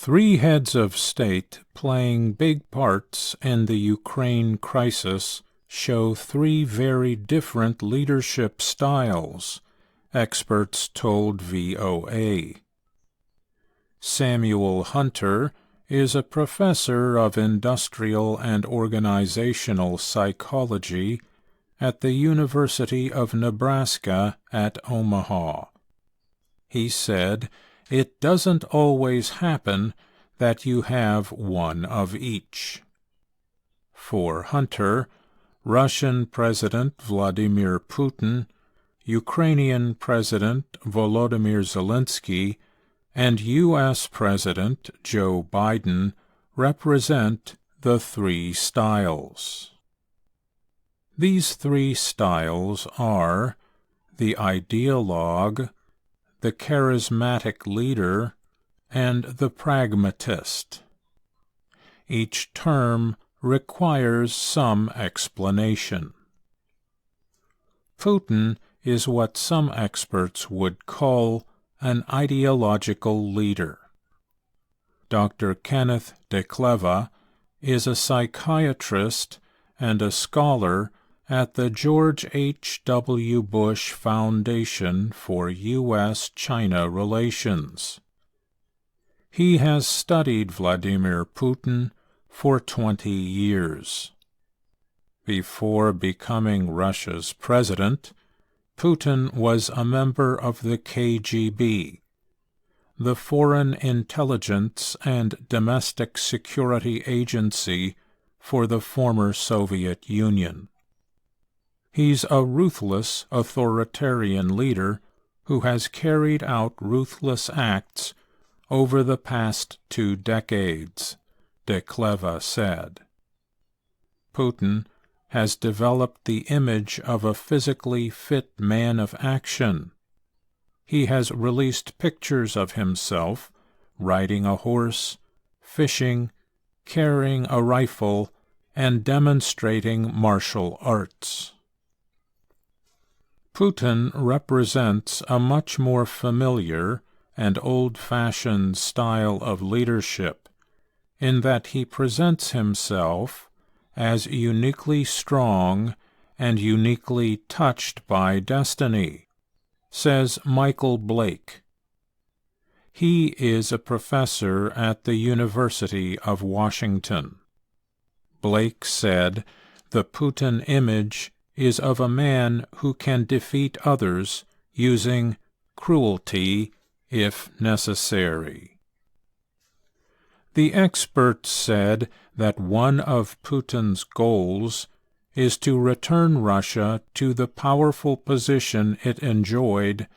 Three heads of state playing big parts in the Ukraine crisis show three very different leadership styles, experts told VOA. Samuel Hunter is a professor of industrial and organizational psychology at the University of Nebraska at Omaha. He said, "It doesn't always happen that you have one of each." For Hunter, Russian President Vladimir Putin, Ukrainian President Volodymyr Zelensky, and U.S. President Joe Biden represent the three styles. These three styles are the ideologue, the charismatic leader, and the pragmatist. Each term requires some explanation. Putin is what some experts would call an ideological leader. Dr. Kenneth DeCleva is a psychiatrist and a scholar at the George H. W. Bush Foundation for U.S.-China Relations. He has studied Vladimir Putin for 20 years. Before becoming Russia's president, Putin was a member of the KGB, the Foreign Intelligence and Domestic Security Agency for the former Soviet Union. He's a ruthless authoritarian leader who has carried out ruthless acts over the past 2 decades, DeCleva said. Putin has developed the image of a physically fit man of action. He has released pictures of himself riding a horse, fishing, carrying a rifle, and demonstrating martial arts. Putin represents a much more familiar and old-fashioned style of leadership in that he presents himself as uniquely strong and uniquely touched by destiny, says Michael Blake. He is a professor at the University of Washington. Blake said the Putin image is of a man who can defeat others using cruelty if necessary. The experts said that one of Putin's goals is to return Russia to the powerful position it enjoyed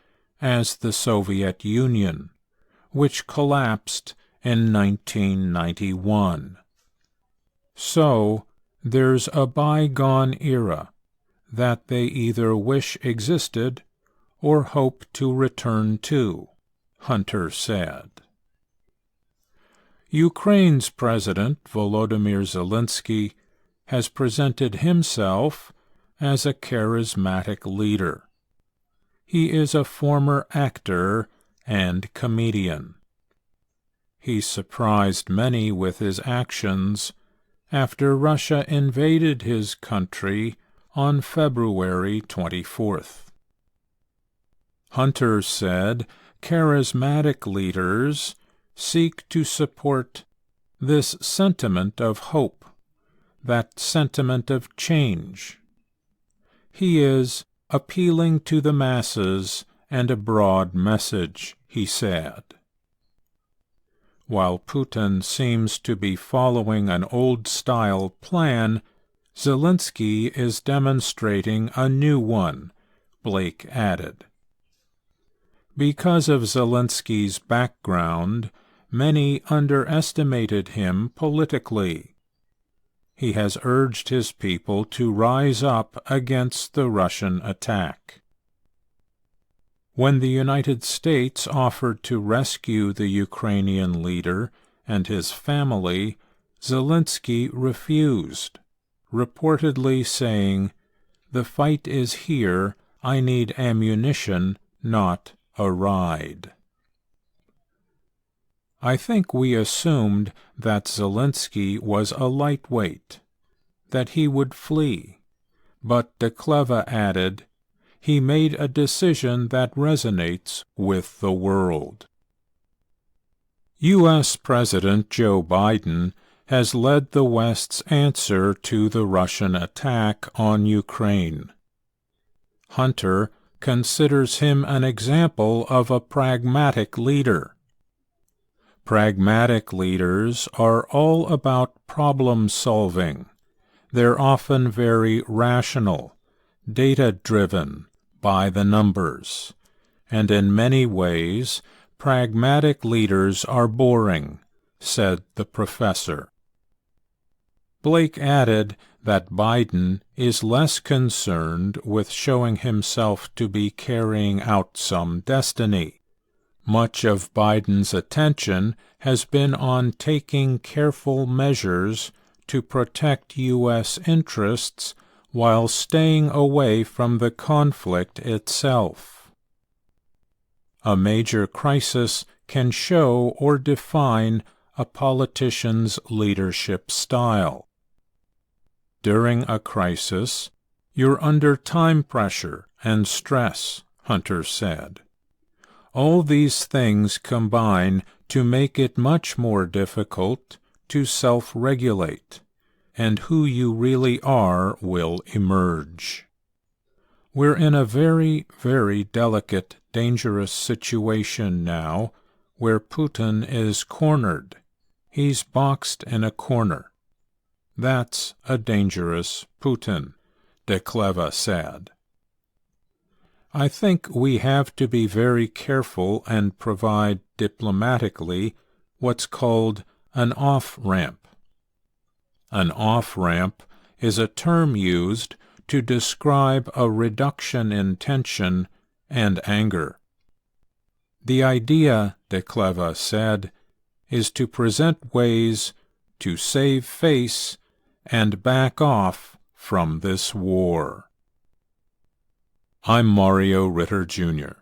as the Soviet Union, which collapsed in 1991. So, there's a bygone era that they either wish existed or hope to return to, Hunter said. Ukraine's President Volodymyr Zelensky has presented himself as a charismatic leader. He is a former actor and comedian. He surprised many with his actions after Russia invaded his country on February 24th. Hunter said charismatic leaders seek to support this sentiment of hope, that sentiment of change. He is appealing to the masses and a broad message, he said. While Putin seems to be following an old-style plan, Zelensky is demonstrating a new one, Blake added. Because of Zelensky's background, many underestimated him politically. He has urged his people to rise up against the Russian attack. When the United States offered to rescue the Ukrainian leader and his family, Zelensky refused, reportedly saying, "The fight is here, I need ammunition, not a ride." I think we assumed that Zelensky was a lightweight, that he would flee, but de Cleva added, he made a decision that resonates with the world. U.S. President Joe Biden has led the West's answer to the Russian attack on Ukraine. Hunter considers him an example of a pragmatic leader. Pragmatic leaders are all about problem-solving. They're often very rational, data-driven, by the numbers, and in many ways, pragmatic leaders are boring, said the professor. Blake added that Biden is less concerned with showing himself to be carrying out some destiny. Much of Biden's attention has been on taking careful measures to protect U.S. interests while staying away from the conflict itself. A major crisis can show or define a politician's leadership style. During a crisis, you're under time pressure and stress, Hunter said. All these things combine to make it much more difficult to self-regulate, and who you really are will emerge. We're in a very, very delicate, dangerous situation now where Putin is cornered. He's boxed in a corner. That's a dangerous Putin, de Cleva said. I think we have to be very careful and provide diplomatically what's called an off-ramp. An off-ramp is a term used to describe a reduction in tension and anger. The idea, de Cleva said, is to present ways to save face and back off from this war. I'm Mario Ritter, Jr.